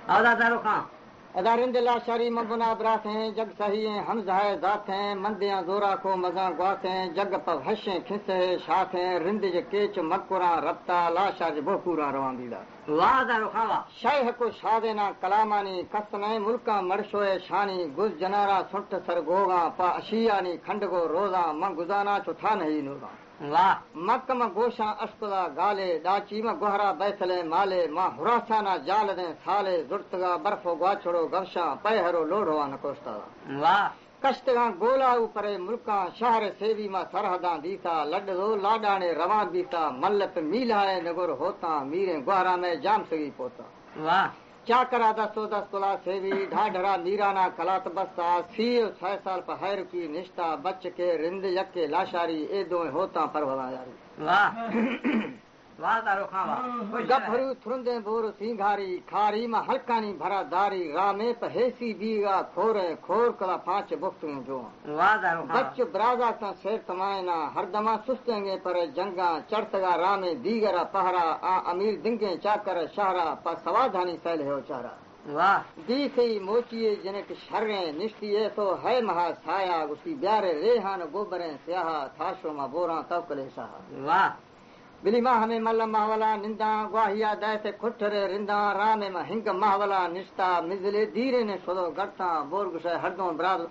आदा दारो खां अदारिंदला शरी मबुना ब्राथ हैं जग सही हैं हम जाए जात हैं मंदियां जोरा को मजा ग्वात हैं जग पर हशे खिसे शाथ हैं रिंद जे केच मकुरा रब्ता लाशा जे बहुपूरा रवांदीदा वाह दारो खां वाह शाह को शादेना कलामानी कसने मुल्का मरशोए शानी गुज जनारा सुट सर गोगा पा अशियानी खंडगो रोजा म गुजाना चौथा नहीं नूरा वाह मक्कम गोशा अश्कुला गाले डाची म गोहरा बैसले माले मां हुरासाना जाल दे साले जुर्तगा बर्फो ग्वाछड़ो गवशा पैहरो लोढ़वा न कोस्ता वाह कश्तगा गोला ऊपरे मुल्का शहर सेवी मा सरहदा दीसा लडो लाडाने रवा बीसा मल्लप मीलाए नगुर होता मीरे गोहरा में जाम सगी पोता वाह चाकरा दसो दस तुला सेवी ढाढरा मीराना कलात बस्ता सील 6 साल पहर की निष्ठा बच के रिंद यके लाशारी ए दो होता परवला यारी वाह वाह दारो खां वाह गभरू थुरंदे बोर सिंघारी खारी मा हलकानी भरा दारी रामे पहेसी बीगा खोरे खोर कला 5 बुख्तू जो वाह दारो खां बच ब्राजा सा शेर तमायना हरदमा सुस्तेंगे पर जंगा चढ़तगा रामे दीगरा पहरा आ अमीर दिंगे चाकर शहरा पर सवाधानी फैल हो चारा वाह दी सही मोचिए जनक शर्रे निष्ठिए तो है महा छाया उसकी ब्यारे रेहान गोबरे स्याहा थाशो मा बोरा तवकले साहा वाह बिली माह में मल्ल माहवला निंदा ग्वाहिया दैसे खुठरे रिंदा रामे में हिंग माहवला निष्ठा मिजले धीरे ने सोदो गड़ता बोरगुश हरदों बराद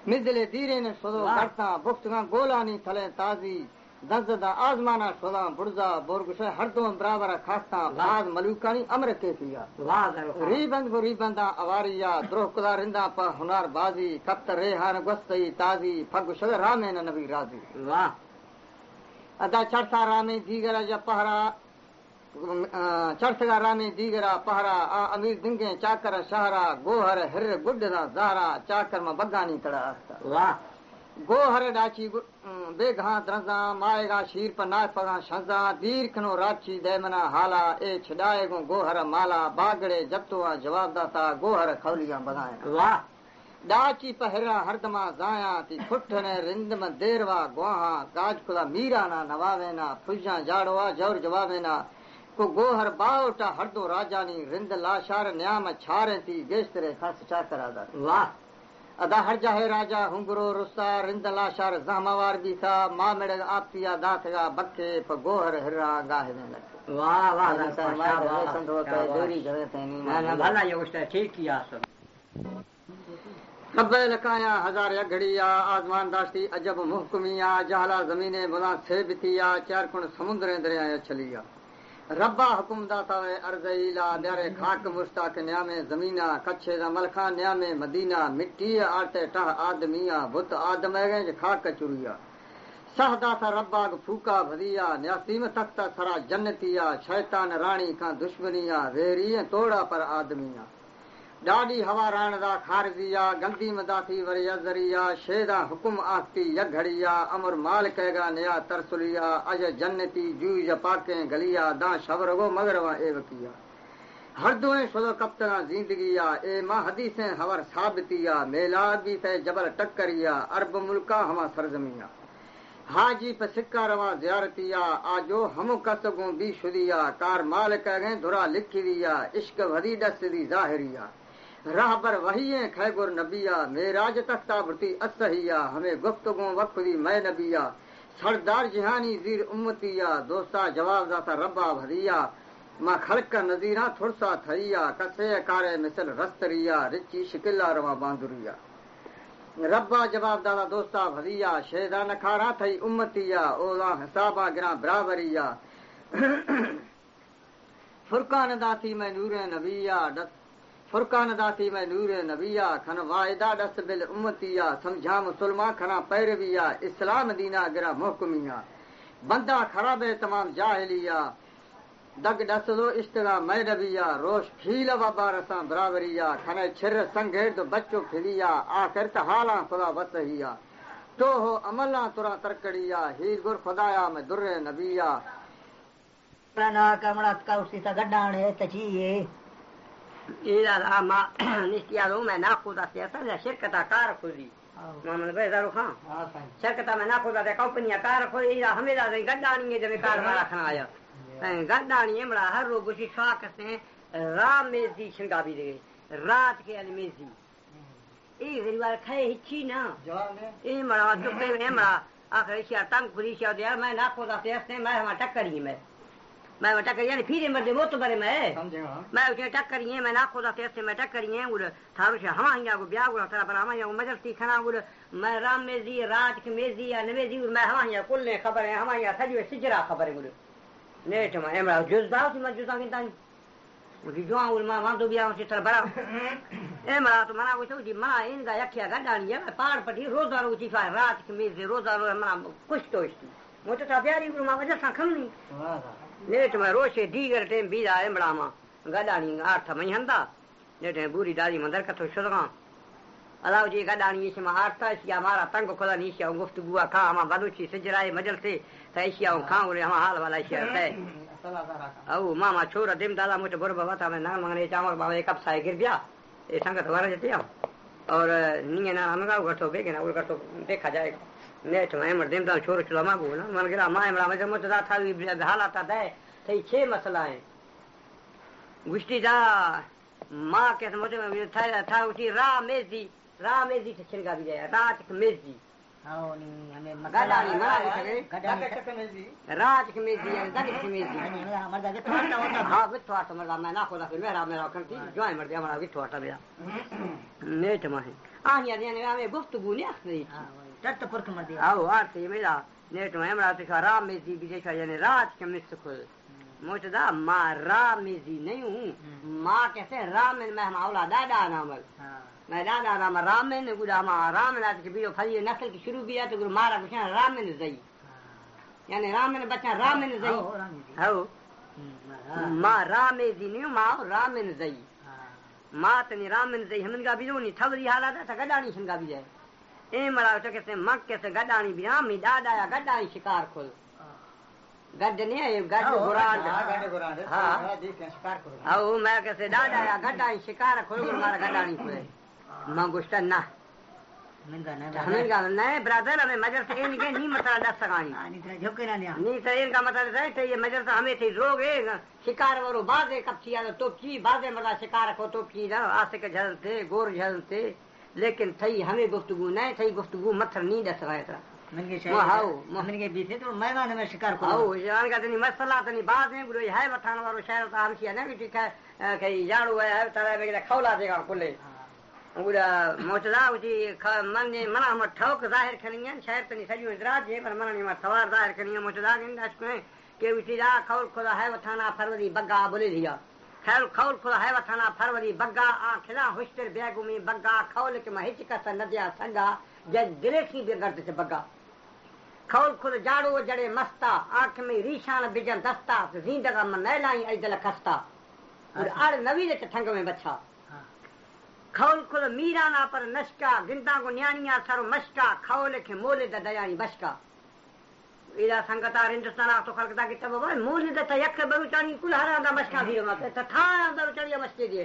मिजले धीरे ने सोदो गड़ता बुख्तगा गोलानी थले ताजी दजदा आजमाना सोदा बुर्जा बोरगुश हरदों बराबर खास्ता बाज मलूकानी अमर के पिया वाह दारो खां रीबंदा अवारिया द्रोहकुदा रिंदा पर हुनार बाजी कप्त रेहान गुस्तई ताजी फगुश रामे न नबी राजी वाह अदा चढ़ता रामे दीगरा जा पहरा चढ़तगा रामे दीगरा पहरा आ अमीर दिंगे चाकर शहरा गोहर हिर गुड्डना जारा चाकर में बगानी तड़ा आस्ता वाह गोहर डाची बेघा द्रजा माएगा शीर पर नाय पगा शजा दीर खनो राची दैमना हाला ए छिडाएगो गोहर माला बागड़े जत्तुआ जवाब दाता गोहर खौलिया बगाए वाह डाची पहरा हरदमा जाया ती खुठने रिंद में देरवा गुहा गाजकुला मीराना नवावेना फुजा जाड़वा जौर जवावेना को गोहर बावटा हरदो राजानी रिंद लाशार न्याम छारे ती गेस्तरे खस चाकरादा वाह अदा हर जाहे राजा हुंगरो रुस्ता रिंद लाशार जहमावार बीसा मामेड़ आपतिया दाथगा बक्के प गोहर हिरा गाहे में लगे वाह वाह दोरी जवे तैनी ना भला ये उस्ता ठीक किया सब कब्बे लकाया हजार घड़िया आसमान दास्ती अजब मुहकमिया जहला जमीने बुला से बितिया चार कुण समुद्र दरिया छलिया रब्बा हुकुम दाता वे अर्जईला न्यारे खाक मुश्ताक न्यामे जमीना कच्छे दा मलखा न्यामे मदीना मिट्टी आटे टह आदमिया बुत आदम गे खाक चुरिया सहदा सा रब्बा फूका भदिया न्यासीम तख्ता सरा जन्नतिया शैतान रानी का दुश्मनिया वेरी तोड़ा पर आदमिया डाडी हवा राणदा खारजिया गंदी मदाथी वरी अजरिया शेदा हुकुम आखती यघड़िया अमर माल कहेगा नया तरसुलिया अज जन्नती जूज पाके गलिया दा शवरगो मगरवा एवकिया हर दुए सदो कप्तना जिंदगिया ए मां हदीसें हवर साबितिया मेलाद भी से जबल टक्करिया अरब मुल्का हमा सरजमिया हाजी पे सिक्का रवा जियारतिया आजो हम कसगो भी शुदिया कार माल कहे धुरा लिखी दिया इश्क भदी डस दी जाहिरिया राह पर वही खैगुर नबिया मेराज तख्ता भरती असहिया हमें गुफ्तगो वक्फी मैं नबिया सरदार जिहानी जीर उम्मतिया दोस्ता जवाब दाता रब्बा भदिया मां खलक नजीरा थुरसा थरिया कसे कारे मिसल रस्तरिया रिची शिकिला रवा बांदुरिया रब्बा जवाब दादा दोस्ता भदिया शेदा नखारा थई उम्मतिया ओला हिसाबा गिरा बराबरिया फुरकान दाती मैं नूरे नबिया फुरकान दाती में नूर नबिया खन वायदा डस बिल उम्मतिया समझा मुसलमान खना पैरविया इस्लाम दीना गिरा मुहकमिया बंदा खराबे तमाम जाहिलिया दग डस लो इश्तगा मैं नबिया रोश फील बाबा रसा बराबरिया खने छिर संघेर तो बच्चो फिलिया आखिर तहाला खुदा वसहिया तो हो अमला तुरा तरकड़िया हीर गुर खुदाया में दुर्रे नबिया ना कमड़ा का उसी सा गड्डाने तचिए इला आमा निस्तिया रो मैं ना खुदा से असल शिरकत कार खुदी मोहम्मद भाई दारू खां शिरकत में ना खुदा दे कंपनी कार खुदी इला हमें दा गड्डानी जब कार वाला खाना आया गड्डानी हमरा हर रो गुशी शाक से राम मेजी छिंगा भी दे रात के अल मेजी ए गरीबार खाए हिची ना ए मड़ा तो पे में मड़ा आखिर से तंग खुरी से यार मैं ना खोदा से मैं हम टक्करी मैं टक्कर यानी फिर मर मोत बरे मैं उसे टक्करी है मैं ना खोदा से मैं टक्करी है और थारो से हम यहाँ को ब्याह हुआ तेरा पर हम यहाँ मजर तीखना और मैं राम मेजी रात के मेजी या नवेजी मैं हम यहाँ कुल ने खबर है हम यहाँ सजी सिजरा खबर है मुझे नेट में एमरा जुज़दाव सी मजुदा किंता उदी जो और मां तो बिया से तर बड़ा एमरा तो मना को जी मां इनका यखिया गडानी है पहाड़ पटी रोजारो उची फा रात के मेज रोजारो मना कुछ तो इसकी मोटे ता प्यारी गुरु मां वजह सा खमनी नेट में रोशे दीगर टेम बिया एमरा मां गडानी आठ मई हंदा नेट बुरी दादी मंदर कतो शोगा अलाउ जी गडानी से मां आठ या मारा तंग खोला नीशा गुफ्तगू का हम बदुची सजराए मजल से तैसिया खां और हम हाल वाला से है औ मामा छोरा दिम दादा मुझे बरोबर बता मैं ना मंगने चावल बाबा एक कप साए गिर गया ये संगत वाला जते और निये ना हम गाव गठो बेगे ना उल गठो देखा जाएगा नेट में मर दिम दा छोरो चला मागो ना मन गिरा मां हमरा मजे मुझे दा था हालात है थई छे मसला है गुष्टी दा मां के मुझे था उठी रामेजी से छिरगा भी जाए रात के मेजी हां नी हमें गडानी मरा सके गडानी रात के मेजी या दग के मेजी हमर दागे तो होता हां विठो आटा मरदा मैं ना खोला फिर मेरा करती जोई मर दिया हमारा विठो आटा मेरा नेट में आनिया ने हमें गुफ्तगू नहीं आखरी हां टट पर मर दिया आओ आरती मेरा नेट में हमरा तो राम मेजी भी देखा यानी रात के मिस खुल मोचदा मां राम मेजी नहीं हूं मां कैसे राम में हम औला दादा नामल हां मैं दादा राम रामन गुड़ा मा रामन आज के बियो फली नस्ल की शुरू भी है तो गुरु मारा कुछ रामन जई यानी रामन बच्चा रामन जई हो मा रामे जी न्यू मा रामन जई मा तनी रामन जई हमन का बियो नी थवरी हालत है गडानी संगा भी जाए ए मरा तो कैसे मक कैसे गडानी भी मी दादा या गडानी शिकार खोल गड ने गड गुरान हां शिकार करो आओ मैं कैसे दादा या गडानी शिकार खोल मारा गडानी खोले मंगुष्टा ना नहीं ब्रदर हमें मजर से इनके नहीं मसला दस सगानी नहीं तो इनका मतलब है तो ये मजर से हमें थी रोगे शिकार वरो बाजे कपची या तो की बाजे मरा शिकार को तो की ना आसे के झलते गोर झलते लेकिन थई हमें गुफ्तगू नहीं थई गुफ्तगू मथर नहीं दस सगाए था मन के बीते तो मैदान में शिकार को आओ जान का तनी मसला तनी बाद में गुरु है बठान वारो शहर का हम किया ना कि ठीक है कहीं जाड़ू है तरह में खौला देगा कुले उड़ा मोचदा उची मन ने मना हम ठोक जाहिर करेंगे शायद तनी सजी इदराज है पर मना ने मत सवार जाहिर करेंगे मोचदा के उची जा खौल खुदा है वथाना फरवरी बग्गा बोले दिया खैर खौल खुदा है वथाना फरवरी बग्गा आखिला हुस्तर बेगुमी बग्गा खौल के महिच का नदिया संगा जज दिलेसी बेगर्द से बग्गा खौल खुद जाड़ो जड़े मस्ता आंख में रीशान बिजन दस्ता जिंदगा में नैलाई ऐदल खस्ता और अड़ नवीले के ठंग में बच्चा खौल खुद मीराना पर नशका गिंदा को न्यानिया सरो मशका खौल के मोले द दयानी बशका इला संगता हिंदुस्तान तो खलकता की तब मोले द तयक बरुचानी कुल हरा दा मशका भी मत तथा बरुचानी मस्के दिए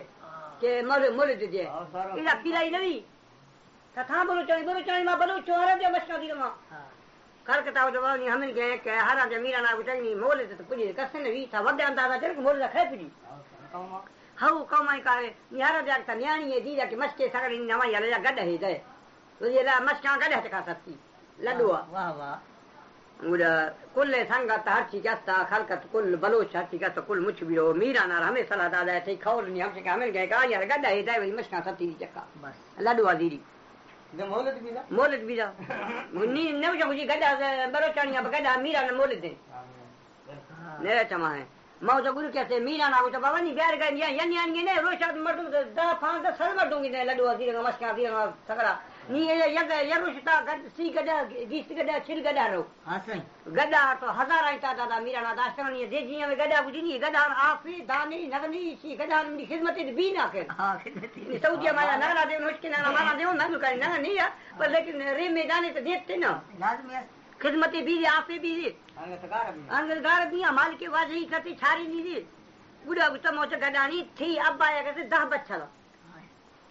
के मोले दे इला पिलाई नवी तथा बरुचानी मा बलु चोरा दे मशका दी मा खलकता जो वानी हमें के हरा जे मीराना गुचानी मोले तो पुजी कसने वी था वडे अंदाजा चल मोले द खाए पुजी हाउ कमाई करे निहारा जागता न्याणी ये दीदा के मस्के सगड़ी नवा याले गड है दे तो ये ला मस्का गड है का सकती लडुआ वाह वाह उड़ा कुल संगत हर चीज का खलकत कुल बलोच हर चीज का कुल मुछ बिरो मीरा ना हमें सलाह दादा थे खौल नहीं हमसे हमें गए का यार गड है दे मस्का सकती चक्का बस लडुआ दीदी ने मोलत बीजा मुन्नी ने जो जी गड बरो चानिया गड मीरा ने मोलत दे ने चमा है मौज गुरु कैसे मीरा ना तो बाबा नहीं बैर गए यानी ने रोशा मर्दू दा फां दा सर मर्दूंगी ने लडुआ दी मस्का दी सगड़ा नी ये रोशता गड सी गडा गीस गडा छिल गडा रो हां सही गडा तो हजार आइता दादा मीरा ना दास्तान ये जे जी में गडा बुझी नहीं गडा आफी दानी नगनी सी गडा की खिदमत भी ना कर हां खिदमत सऊदी मारा ना दे मुश्किल ना मारा दे ना दुकान ना नहीं है पर लेकिन रे मैदान तो देखते ना लाजमी खिदमती भी आपे भी अंगलगार भी माल के वाजी करती छारी नहीं दी बुढ़ा गुस्सा मोच गडानी थी अब आया कैसे 10 बच्चा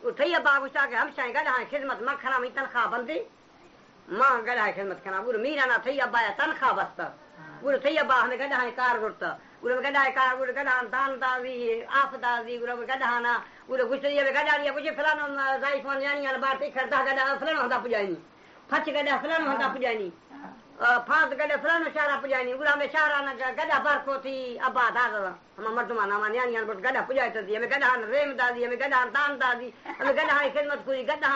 वो थी अब गुस्सा के हम चाहे गडा खिदमत मखना में तनख्वाह बंदी मां गडा खिदमत करना बुढ़ मीरा ना थी अब आया तनख्वाह बस्ता बुढ़ थी अब हमें गडा कार रोटता उरे गडा का उरे गडा दान दादी आफदादी उरे गडा ना उरे गुस्से में गडा लिया कुछ फलानो जाई फोन यानी वाला बात करता गडा फलानो होता पुजानी फच गडा फलानो होता पुजानी फांस गडा फलानो शारा पुजानी उरा में शारा ना गडा बार को थी अब्बा दादा हम मर्दमा ना माने यानी बट गडा पुजाई तो हमें गडा रेम दादी हमें गडा दान दादी हमें गडा की खिदमत पूरी गडा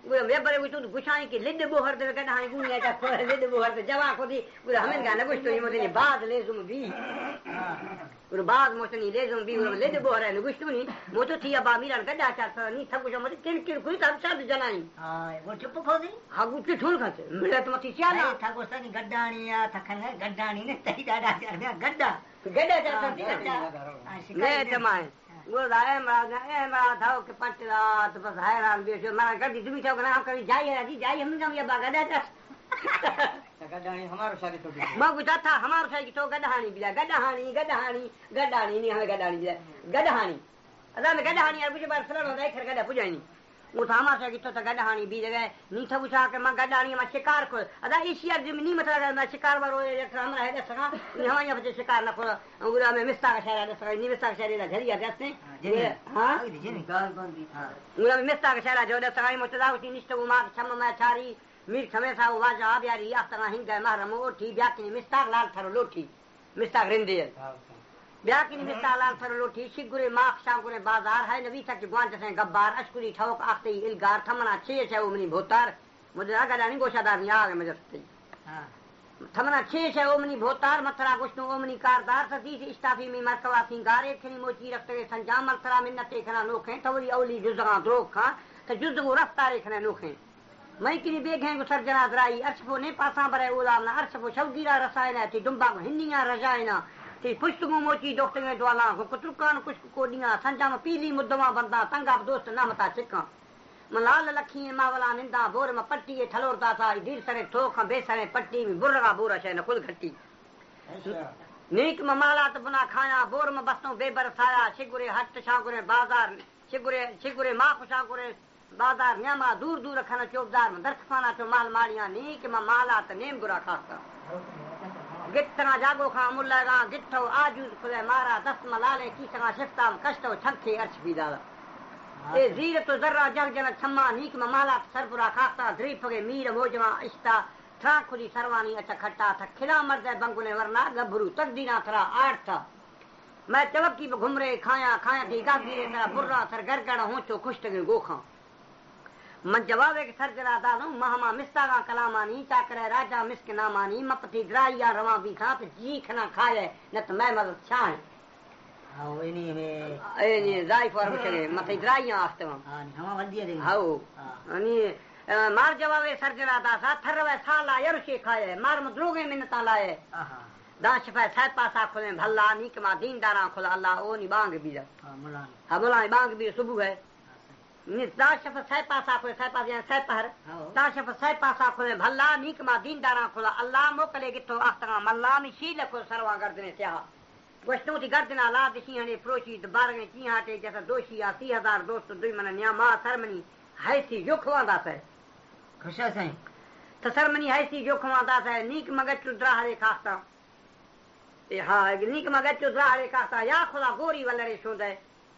उरे वे बरे तू गुछाई की लिड बोहर दे गडा गुनिया का खोर लिड बोहर दे जवा को दी उरे हमें गाने कुछ तो मोदे बाद ले जुम भी उरे बाद मोचनी ले जुम भी उरे लिड बोहर है कुछ नहीं मोतो थी अब्बा मिलन गडा चाहता नहीं सब कुछ मोदे किन किन कोई तब सब जनाई हां वो चुप खो दी हां गुट्टी ठोल खाते मिले तो मती चाला था को सनी गड्डाणिया थखन गड्डाणी ने तई डाडा गड्डा गड्डा चाहता थी ले जमाए वो दाए मरा था के पटला तो बस हैरान बेचो मारा गड्डी तुम सब ना कभी जाई हम ये गड्डा चाह गड्डाणी हमारो सारी तो मैं गुता था हमारो सारी तो गड्डाणी बिला गड्डाणी नहीं हमें गड्डाणी बिला गड्डाणी अदा में गड्डाणी यार मुझे बार फलन होता है खर गड्डा पुजानी वो थामा से तो गड्डाणी भी जगह नी था बुझा के मैं गड्डाणी में शिकार को अदा एशिया जिमनी मतलब मैं शिकार वालो हमरा है सका हम यहाँ बच्चे शिकार न को उरा में मिस्ता का शहर सका नी मिस्ता का शहर घर या जस्ते हां जी निकाल बंदी हां उरा में मिस्ता का शहर जो सका मुतदा उसी निष्ठ उमा छम में छारी मीर हमेशा वाजा आ यारी आफ्टर हिंग महरम ओठी ब्याकी मिस्ता लाल थरो लोठी मिस्ता रिंदे ब्याकी मिस्ता लाल थरो लोठी शिगुरे माख शांगुरे बाजार है नबी तक गुआंच से गब्बार अशकुरी ठोक आखते इलगार थमना छे छे ओमनी भोतार मुझे गडानी गोशादार नहीं आ गए मजस्ती हां थमना छे छे ओमनी भोतार मथरा गुष्णु ओमनी कारदार सती इस्ताफी में मरकवा सिंगारे खनी मोची रखते संजाम मथरा मिन्नते खना नोखे तवरी औली जुजगा द्रोखा त जुजगो रफ्तारे खना नोखे मई किनी बेघे को सर्जना दराई अर्शफो ने पासा बरे उलाम ना अर्शफो शौगीरा रसायना थी दुंबा हिन्निया रजायना थी पुष्टगो मोची दोस्तंगे द्वाला को कुतुकान कुछ कोडिया संजाम पीली मुद्दमा बंदा तंगा दोस्त नामता चिका मलाल लखी मावला निंदा बोर में पट्टी ठलोरदा सा धीर सरे ठोक बेसरे पट्टी में बुर्रगा बोरा शे न कुल घट्टी नीक ममाला त बना खाया बोर में बस्तों बेबरसाया शिगुरे हट शागुरे बाजार शिगुरे मां खुशागुरे बाजार न्यामा दूर दूर रखना चौकदार में दरखफाना तो माल माड़िया नीक में माला त नेम गुरा खासा गिट्टना जागो खा मुल्लगा गिट्ठो आजूज खुले मारा दस मलाले की संगा शिफ्ताम कष्टो छंखे अर्श भी दादा ए जीर तो जर्रा जग जन छम्मा नीक में माला सरपुरा खासा द्रीप के मीर मोजवा इश्ता थरा खुली सरवानी अच्छा खट्टा था खिला मर्दे बंगुने वरना गभरू तकदीना थरा आठ था मैं चवकी पे घूम रहे खाया थी गाफी तेरा बुर्रा सर गरगड़ा हो तो खुश तगे गोखा मन जवाबे के सर जरा दानो महमा मिस्तागा कलामानी चाकरे राजा मिस्क नामानी मपती द्राइया रवा भी था तो जी खना खाए न तो मैं मदद छाए हां एनी में एनी जाई पर मुझे मते द्राइया आस्ते हां हम वंदिए दे हां अनि मार जवाबे सर जरा दासा थरवे साला यरशे खाए मार मद्रोगे मिन्नता लाए दाश पे छह पासा खोले भल्ला नीक मा दीनदारा खोला अल्लाह ओ नी बांग बीजा हां मोला बांग भी सुबह है दाश पे छह पासा खोले छह पास छह पहर दाश पे छह पासा खोले भल्ला नीक मा दीनदारा खोला अल्लाह मोकले गितो आस्ता मल्ला में शील को सरवा गर्दने त्या गोष्टों की गर्दना ला दिशी हने प्रोची बारगे की हाटे जैसा दोषी आ 30,000 दोस्त दुई मन न्यामा सरमनी है सी जो खवादा है खुशा सही तो सरमनी है सी जो खवादा है नीक मगज चुद्रा हरे खास्ता हाँ नीक मगज चुद्रा हरे खास्ता या खुला गोरी वलरे शोदे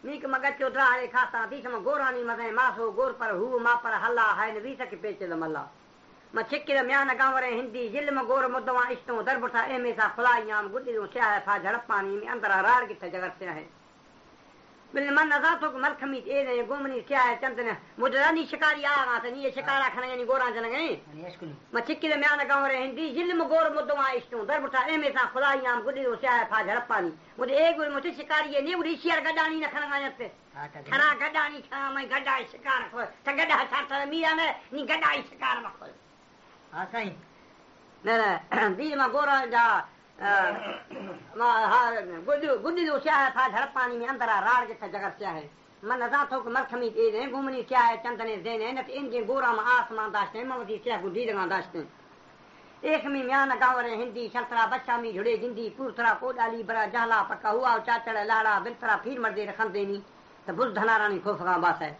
नीक मगज चुद्रा हरे खास्ता बीच में गोरानी मदे मासो गोर पर हु मा पर हल्ला है नबी सके पेचे मल्ला मैं छिक्के म्यान गांवरे हिंदी जिल में गोर मुद्दवा इष्टों दरबटा एमे सा फलायाम गुड्डी क्या है था झड़प पानी में अंदर राड़ की जगत से है बिल मन नजा तो मलखमी ए ने गोमनी क्या है चंदन मुदरानी शिकारी आगा त नी शिकारा खने नी गोरा जन गए मैं छिक्के म्यान गांवरे हिंदी जिल में गोर मुद्दवा इष्टों दरबटा एमे सा फलायाम गुड्डी क्या है था झड़प पानी मुझे एक मुझे शिकारी ने उड़ी शियर गडानी न खना आयते खरा गडानी खा मैं गडा शिकार को त गडा छाता मीरा ने नी गडा शिकार में खोल हां सही न दिल में गोरा जा गुड्डी जो क्या है था झड़प पानी में अंदर राड़ के जगत क्या है मन नजा तो मरखमी दे दे घूमनी क्या है चंदने देने न इनके गोरा में आसमान दाश्ते मवती क्या गुड्डी लगा दाश्ते एक में म्यान गावरे हिंदी शलतरा बच्चा में जुड़े जिंदी पूरतरा कोडाली बड़ा जाला पक्का हुआ चाचड़ लाड़ा बिरतरा फिर मर्दे रखन देनी तो बुज धनारानी खोफगा बास है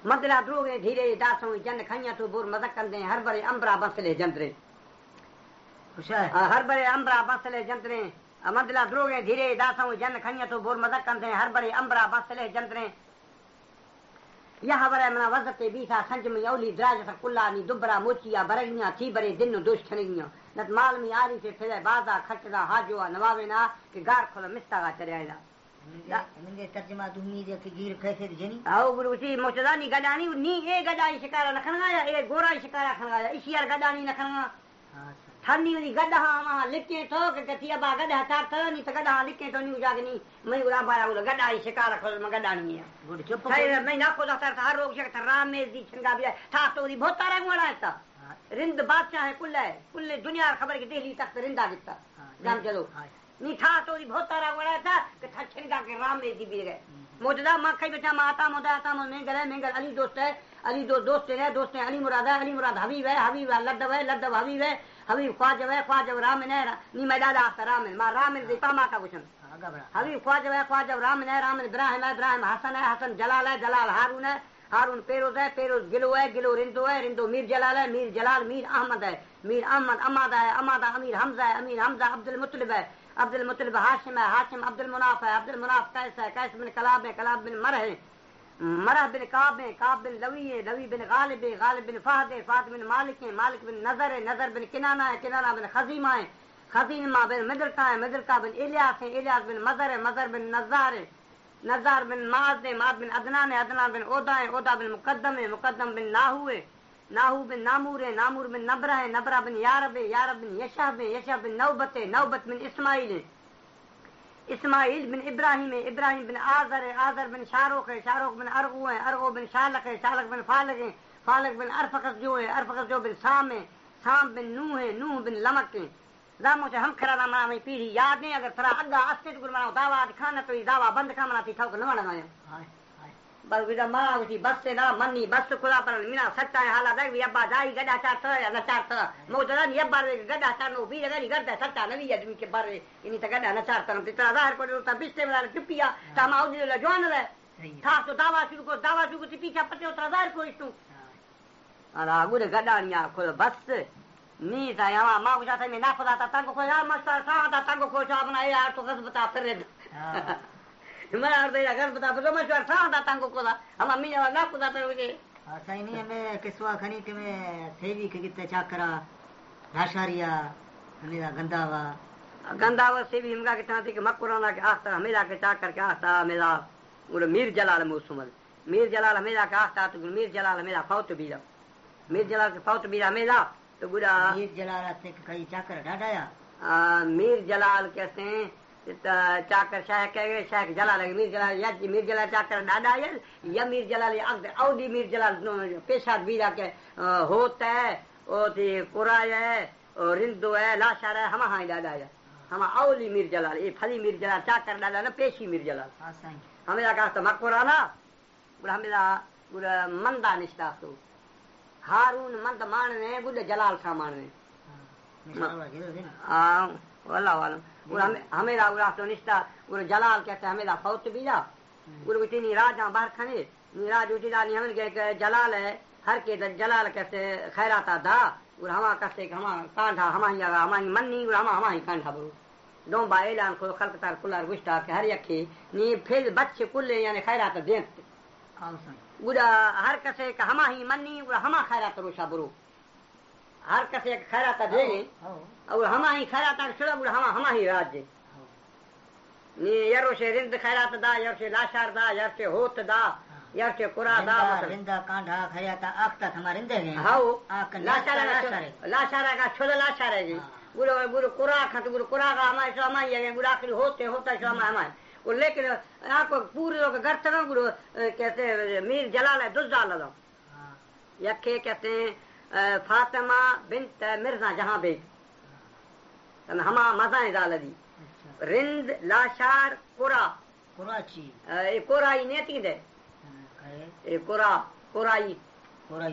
मदरा द्रोगे धीरे दासों जन खैया तो बुर मदक कंदे हर बरे अंबरा बसले जंतरे खुशा हर बरे अंबरा बसले जंतरे मदला द्रोगे धीरे दासों जन खनिया तो बोर मदक कंदे हर बड़े अंबरा बसले जंतरे यह बरे मना वजते बीसा संज में औली द्राज सा कुल्लानी दुबरा मोचिया बरगियां थी बरे दिन दोष ठनियां नत माल में आरी से फिरे बाजा खटदा हाजो नवावे ना के गार खोल मिस्ता का चरेला इनके तर्जुमा दुनी जे की गिर कैसे जनी आओ गुरुजी मोचदानी गडानी नी ए गडाई शिकारा न खनगाया ए गोरा शिकारा खनगाया इशियार गडानी न खनगा ठन्नी नी गडा वहां लिखे तो के कतिया बा गडा चार तो नी तो गडा लिखे तो नी जागनी मैं उरा बारा उला गडाई शिकारा खोल म गडानी है गुड चुप सही मैं ना खोदा तर हर रोग से राम में दी छंगा भी था तो दी बहुत तारा गुड़ा था रिंद बादशाह है कुल्ले दुनिया खबर के दिल्ली तक रिंदा दिखता जान चलो नी था तो दी बहुत तारा गुड़ा था कि था छंगा के राम में दी भी गए मोजदा मां कई बेटा माता मोदा में गल अली दोस्त है अली दोस्त है अली मुराद हबीब है लद्दब हबीब है हबीब ख्वाजब राम ने नी मैं दादा राम मां राम दे पामा का कुछ हबीब ख्वाजब राम ने इब्राहिम हसन जलाल है जलाल हारून पेरोज है पेरोज गिलो रिंदो मीर जलाल है मीर अहमद है अमादा अमीर हमजा अब्दुल मुत्तलिब हाशिम अब्दुल मुनाफ कैस बिन कलाब बिन मरह बिन काब बिन लवी बिन गालिब बिन फाहद बिन मालिक बिन नजर बिन किनाना बिन खजीमा बिन मिदरका बिन इलियास बिन मजर बिन नजार बिन माद बिन अदनान बिन ओदा बिन मुकद्दम बिन नाहू बिन नामूर बिन नबरा बिन यारब बिन यशा बिन नौबत बिन इस्माइल बिन इब्राहिम बिन आजर बिन शारोख बिन अरगो बिन शालक बिन फालक बिन अरफकस जो बिन साम बिन नूह बिन लमक दामो से हम खरा नाम में पीढ़ी याद नहीं अगर थरा अग्गा अस्ते गुरु मानो दावा खाना तो दावा बंद का मना थी ठोक न लगाया बस विदा मा उसी बस से ना मन्नी बस खुला पर मीना सच्चा है हाला देख भी अब्बा जाई गड्ढा चार तो या न चार तो मोजदा ये बार गड्ढा चार नो भी गड़ी करता सच्चा नवी आदमी के बारे इनी तो गड्ढा न चार तो इतना जाहिर को तो बिस्ते वाला चुपिया तमा उदी ले जवान ले था तो दावा शुरू को पीछे पटे उतना जाहिर को इस्तु अला गुरे गड्ढा निया खोल बस नी था यहाँ माँ को जाता मैं ना खुदा था तंग को यार मस्तर था तंग को अपना यार तो गस बता फिर मैं यार दे गस बता फिर मस्तर था तंग को हम अम्मी ने ना खुदा था मुझे सही नहीं मैं किसवा खनी के मैं सेवी के कितने चाकरा राशारिया मेरा गंदावा सेवी हमका कितना थी कि मकुराना के आस्था मेरा के चाकर के आस्था मेरा वो मीर जलाल मुसमल मीर जलाल मेरा का आस्था तो मीर जलाल मेरा फौत बीरा मीर जलाल के फौत बीरा मेरा तो बुरा मीर जलाल से कई चाकर डाडाया मीर जलाल कहते हैं चाकर शाह कह गए शाह जलाल मीर जलाल चाकर डाडा या मीर जलाल औदी मीर जलाल पेशा बीरा के होता है और कुरा है और रिंदो है लाशार है हम हाँ डाडा है हम औली मीर जलाल ये फली मीर जलाल चाकर डाडा ना पेशी मीर जलाल हमें कहा तो मकुरा ना बुरा हमें मंदा निष्ठा तो हारून मंद मानने बुढ़े जलाल सा मानने अल्लाह वाला हमेरा उरा तो निष्ठा उरे जलाल कहते हमेरा फौत बीजा उरे इतनी राजा बाहर खने राज उठीला नहीं हमें के जलाल है हर के जलाल कहते खैराता दा उरे हमा कहते हमा कांठा हमारी मन्नी उरे हमारी कांठा बरो दो बा ऐलान को खलकतार कुलार गुस्ता के हर यखे नी फिर बच्चे कुल्ले यानी खैराता देते बुरा हर कसे का हमा ही मन्नी बुरा हमा खैरात रोशा बुरो हर कसे खैरात देगे और हमा ही खैरात छड़ा बुरा हमा ही राज्य नी यरो से रिंद खैरात दा यर से लाशार दा यर से होत दा यर से कुरा दा रिंदा कांढा खैरात आखता हमारे रिंदे हैं हाओ लाशार का छड़ा लाशार है बुरो कुरा खत बुरो कुरा का हमारे हमा ही है बुरा आखिर होता है हमारे लेकिन आपको पूरे लोग घर तक गुरु कहते मीर जलाल है दुज्जा लगा यखे कहते हैं फातिमा बिन्त मिर्जा जहां बेग हमा मजा डाल दी रिंद लाशार कोराची कोराई नेती दे कोराई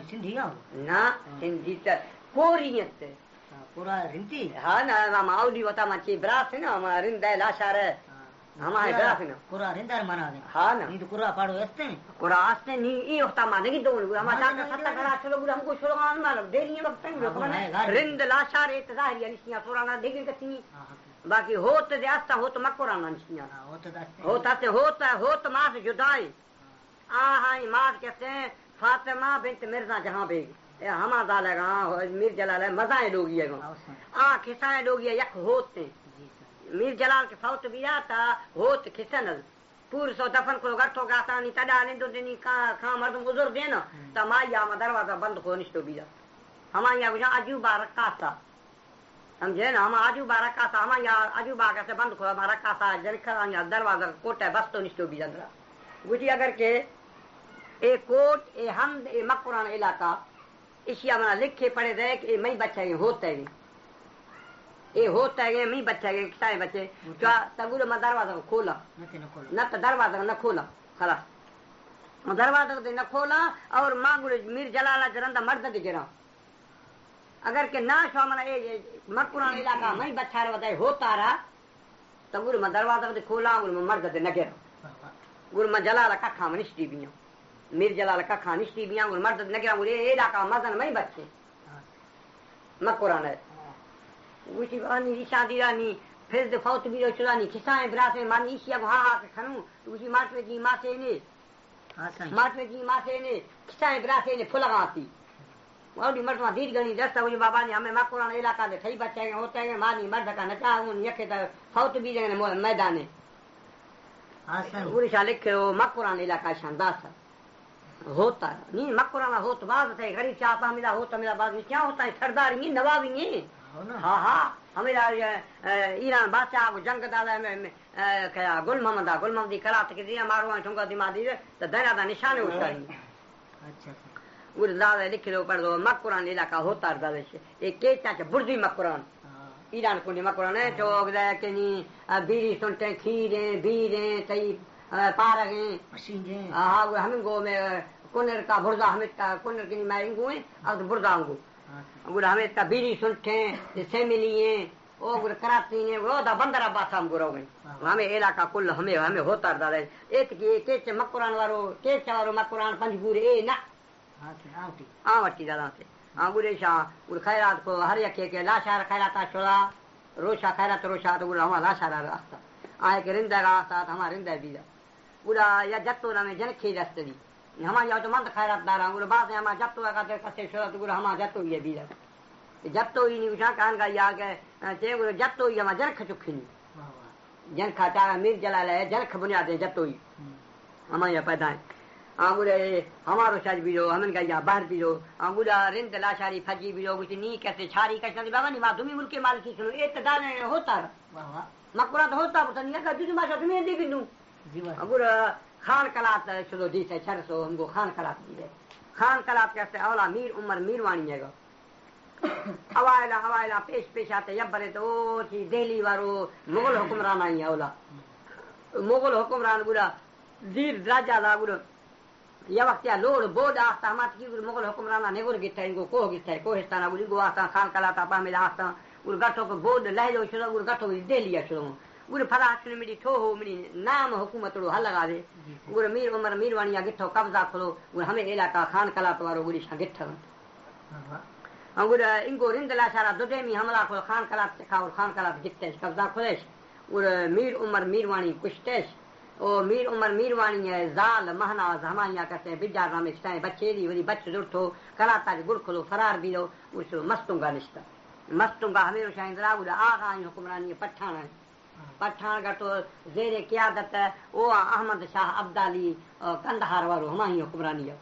सिंधी ना सिंधी कोरियत कोरा रिंती हाँ ना माउदी वता मची ब्रास है ना रिंद है लाशार है हमारे ग्राफ ना कुरा रिंदार मना दे हां ना नहीं तो कुरा पाड़ो हस्ते कुरा हस्ते नहीं ये होता माने की दो हमारा का सत्ता करा चलो बुरा हमको शुरुआत मालूम दे नहीं वक्त रिंद लाशार इतजाहिर यानी सिया पुराना देख कथनी बाकी होत दे आस्ता होत मकुराना निशिया होत आस्ते होत मास जुदाई आ हाई मास कहते हैं फातिमा बिन्त मिर्जा जहां बेग ए हमा दालेगा मीर जलाल मजाए लोगी है आ खिसाए लोगी यक होते मीर जलाल के फौत बिया ता होत खिसन पूर सो दफन को गठो गाता नी तडा लेंदो देनी खा मर्द गुजर दे ना ता माया मा दरवाजा बंद को निष्ठो बिया हमाया गुजा अजूबा रकासा समझे ना हम अजूबा रकासा हमाया अजूबा कैसे बंद को हमारा रकासा जरखा दरवाजा कोटा बस्तो निष्ठो बिया जरा गुजी अगर के ए कोट ए हमद ए मकुरान इलाका इशिया मना लिखे पड़े दे कि मई बच्चे होता है ये होता है मई बच्चे किसाए बच्चे क्या तगुर में दरवाजा खोला न तो दरवाजा न खोला खलास दरवाजा न खोला और माँ गुरु मीर जलाला जरंदा मर्द के गिरा अगर के ना शो मना ये मकुरान इलाका मई बच्चा बताए होता रहा तगुर में दरवाजा खोला गुरु में मर्द न गिरा गुरु में जलाला कखा में निष्ठी भी मीर जलाल का खानिश्ती बिया गुल मर्द नगरा गुले इलाका मजन में बच्चे मकुरान है उसी वानी शादी रानी फिर दे फौत भी चुरानी खिसाए ब्रासे मानी इशिया को हां के खनु उसी माटवे जी मासे ने खिसाए ब्रासे ने फुलगाती और मर्दवा दीद गनी दस्ता उसी बाबा ने हमें मकुरान इलाका दे थई बच्चे होते हैं मानी मर्द का नचा उन यके त फौत भी जने मैदान है हां उड़ीसा लिखे मकुरान इलाका शानदार होता नहीं मकुराना होत बाद थे गरीब चापा मिला होता मिला बाद में क्या होता है सरदार नहीं नवाबी नहीं हाँ हाँ हमेरा ईरान बादशाह को जंग दादा में क्या गुल मोहम्मदी करात के दिया मारवा ठुंगा दिमाग दी तो दरा दा निशाने उतारी अच्छा वो दादा लिख लो पढ़ दो मकुरान इलाका होता दादा से एक के चाचा बुर्दी मकुरान ईरान को मकुरान है जो के नी बीड़ी सुनते खीरे बीरे तई पारगे हाँ वो हम गो में कुनर का बुर्दा हमें का कुनर की मारेंगे और बुर्दा गो गुड़ हमें का बीड़ी सुनते से मिलिए ओ गुड़ कराती ने वो दा बंदरा बात हम गुरो गए हमें इलाका कुल हमें होता दादा एक के मकुरान वारो के वारो मकुरान पंजगुर ए ना आवटी दादा से हां गुड़े शाह गुड़ खैरात को हर यके के लाशार खैरात छोड़ा रोशा खैरात रोशा तो गुड़ हमारा लाशार रास्ता आए के रिंदा रास्ता हमारा रिंदा भी पूरा या जत्तो ना में जनखे रस्तरी हमारे यहाँ तो मंद खैरात दारा गुरु बात है हमारा जत्तो का ते कसे शोरा तो गुरु हमारा जत्तो ये भी जत्तो ही नहीं उठा कान का या के ते गुरु जत्तो ही हमारा जनख चुखनी जनखा चारा मीर जलाल है जनख बुनियाद है जत्तो ही हमारे यहाँ पैदा है गुरे हमारो शादी भी लो हमन का या बाहर भी लो गुरा रिंद लाशारी फजी भी लो कुछ नहीं कैसे छारी कैसे बाबा नहीं मां तुम्ही मुल्के माल की सुनो एक दाने होता मकुरा तो होता पता नहीं का दूसरी माशा तुम्हें दे बिनु गुरु खान कलात चलो दी से छर सो हमको खान कलात दी है खान कलात कैसे औला मीर उमर मीरवानी है हवाला पेश पेश आते जब बरे तो थी दिल्ली वारो मुगल हुक्मरान आई है औला मुगल हुक्मरान गुरा दीर राजा ला गुरु या वक्त या लोड बोड आस्ता हमारे की गुरु मुगल हुक्मराना नेगुर गिट्टा इनको को हिस्सा गुरु गो आस्ता खान कलाता पा मिला आस्ता गुरु गठो को बोड लहलो शुरू गुरु गठो दिल्ली शुरू गुरु फलाह मिली ठो हो मिली नाम हुकूमत रो हल लगा दे गुरु मीर उमर मीरवानिया गिठो कब्जा खोलो गुरु हमें इलाका खान कलात वारो गुरु शा गिठ गुरु इनको रिंदला सारा दुदेमी हमला को खान कलात खाओ खान कलात गिठे कब्जा खोलेश गुरु मीर उमर मीरवानी कुश्तेश ओ मीर उमर मीरवानी है जाल महना जमानिया करते हैं बिजार रामे स्टाई बच्चेरी वरी बच्चे उठो कलाता गुड़ खोलो फरार भी लो उस मस्तूंगा निश्ता मस्तूंगा हमें शायद गुरु आगा हुक्मरानी पठान है पठान का तो जेरे क़यादत ओ अहमद शाह अब्दाली कंदहार वारो हमारी हुक्मरानी है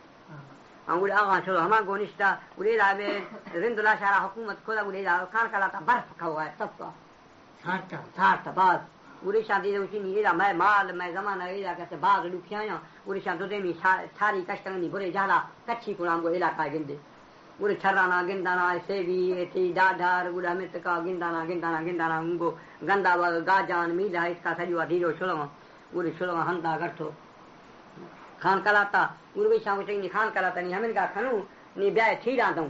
गुरु आगा छोड़ो हमारा गोनिश्ता गुरु रावे रिंदुला शारा हुकूमत खोला गुरु खान कलाता बर्फ खावा है सबका साठ बात गुरु शादी उसी नीरा मैं माल मैं जमाना इला कैसे बाग लुखिया गुरु शाह दो देमी सारी कष्टनी बुरे जाला कच्ची कुराम को इलाका गिंदे गुरु छराना गिंदाना सेवी थी डाढार गुरु अमित का गिंदाना उनको गंदा गाजान मीला इसका सजुआ धीरो शुलवा गुरु शुलवा हंदा गठो खान कलाता गुरु विशा उठे खान कलाता नहीं हमिन का खनू नी ब्याह थीरा दूं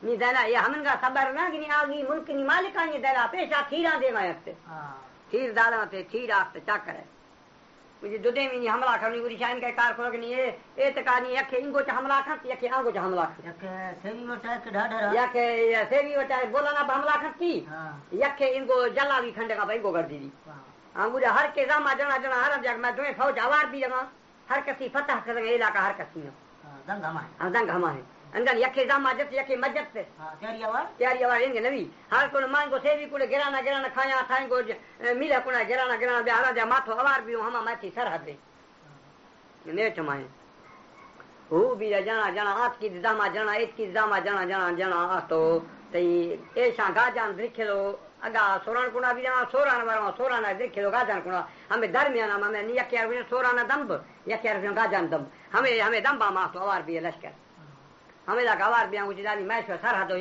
नी देना ये हमिन का सबर ना कि नी आगी मुल्क नी मालिका नी देना पेशा थीरा दे मैं थीर दादा ते थीरा ते चाकर मुझे दुदे में नहीं हमला करनी पूरी शाइन के कार खोल के नहीं ए तकानी यखे इंगो च हमला कर यखे आगो च हमला कर यखे सेवी वटा के ढाढरा यखे सेवी वटा बोला ना हमला करती यखे इंगो जलाली खंडे का भाई गो कर दी अंगुरा हर के जामा जना जना हर जग में दोए फौज आवार भी लगा हर कसी फतह कर इलाका हर कसी दंग हमाए अंदर यखे जामा जत यखे मजत से तैयारी आवार इनके नवी हर को मान को सेवी को गिराना गिराना खाया थाई को मिला को गिराना गिराना बे हर जा माथो आवार भी हमा माथी सरहद दे नेट माए हो भी जना जना आत की जामा जना इत की जामा जना जना जना तो तई ऐसा गाजान दिखलो अगा सोरान कुना भी जना सोरान वरा सोरान दिखलो गाजान कुना हमें दरमियान हमें नि यके भी सोरान दंब यके भी गाजान दंब हमें दंबा माथो आवार भी लश्कर हमें ला गवार भी उजी दानी मैच पे सरहद हो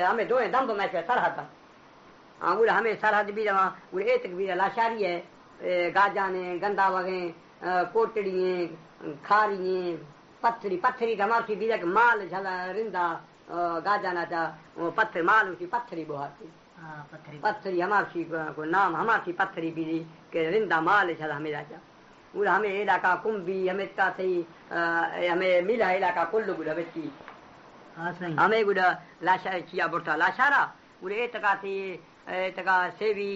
हमें दो दंब मैच पे सरहद उड़ हमें सरहद भी जमा उड़ एतक भी लाशारी है गाजाने गंदा वगे कोटड़िए खारिए पत्थरी धमासी भी जग माल झला रिंदा गाजाना चा पत्थर माल उसी पत्थरी बुहाती पत्थरी हमारी को नाम हमारी पत्थरी भी के रिंदा माल झला हमें राजा उड़ हमें इलाका कुंभी हमें का सही हमें मिला इलाका कुल्लू गुड़ा बेची हमें गुड़ा लाशा चिया बोटा लाशारा उड़े तका सेवी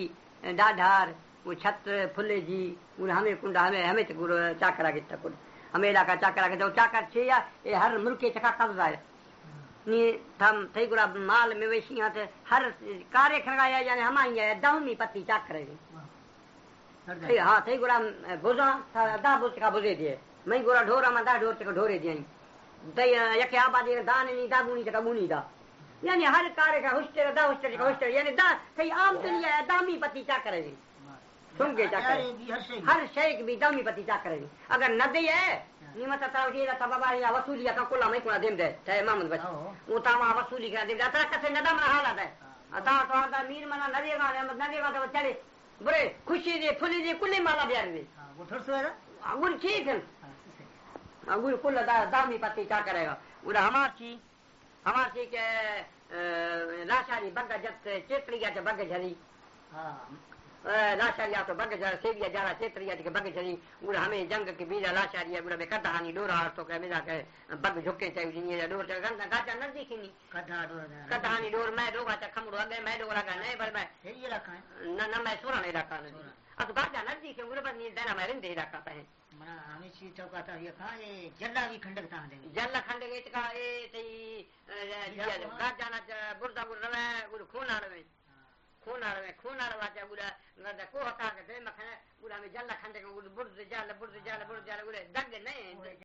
डाढार वो छत्र फुले जी उड़ हमें कुंडा हमें तो गुड़ चाकरा के तकुड़ हमें इलाका चाकरा के जो चाकर छिया ये हर मुल्क के चका कब्जा है नी थम थई गुड़ा माल में वेशी हाथ हर कार्य खगाया यानी हमारी है दाउनी पत्ती चाकर है हां थई गुड़ा बुजा दा बुज का बुजे दिए मैं गुड़ा ढोरा में दा ढोर तक ढोरे दिए दई यके आबादी दान नहीं दा बुनी तक बुनी दा यानी हर कार्य का हुस्टर दा हुस्टर का हुस्टर यानी दा थई आम दुनिया दामी पत्ती चाकर है सुन के चाकर हर शय की भी दामी पत्ती चाकर है अगर न दे है नीमत तावजी दा बाबा या वसूलिया का कोला मैं कोला देम दे चाहे मामद बच वो तामा वसूली का दे दा कसे नदम हालत है अता तो दा मीर मना नदेगा तो चले बुरे खुशी दे फुली दे कुल्ले माला बियार दे वो थोड़सो है अंगूर ठीक है अंगूर कुल दामी पत्ती क्या करेगा उड़ा हमारी के लाशारी बग जत चेतरिया के बग झरी लाशारिया तो बग झर सेविया जारा चेतरिया के बग झरी उड़ा हमें जंग के बीजा लाशारिया उड़ा में कढ़ानी डोरा तो के मिला के बग झुके चाहिए जिने डोर से गंदा गाचा न दिखनी कढ़ानी डोर मैं डोगा च खमड़ो अगे मैं डोरा का नहीं पर मैं ये रखा है न मैं सोरा नहीं रखा नहीं अब गाचा न दिखे उड़ा पर नहीं देना मैं रिंदे रखा है मना हमें सी चौका था ये कहा ये जल्ला भी खंडक था जल्ला खंडक इतका ए तई गाचा न बुरदा बुर रवे उड़ खून आ रहे वाचा उड़ा नदा को हटा के दे मखने उड़ा में जल्ला खंडक उड़ बुर्द जाल उड़े दग नहीं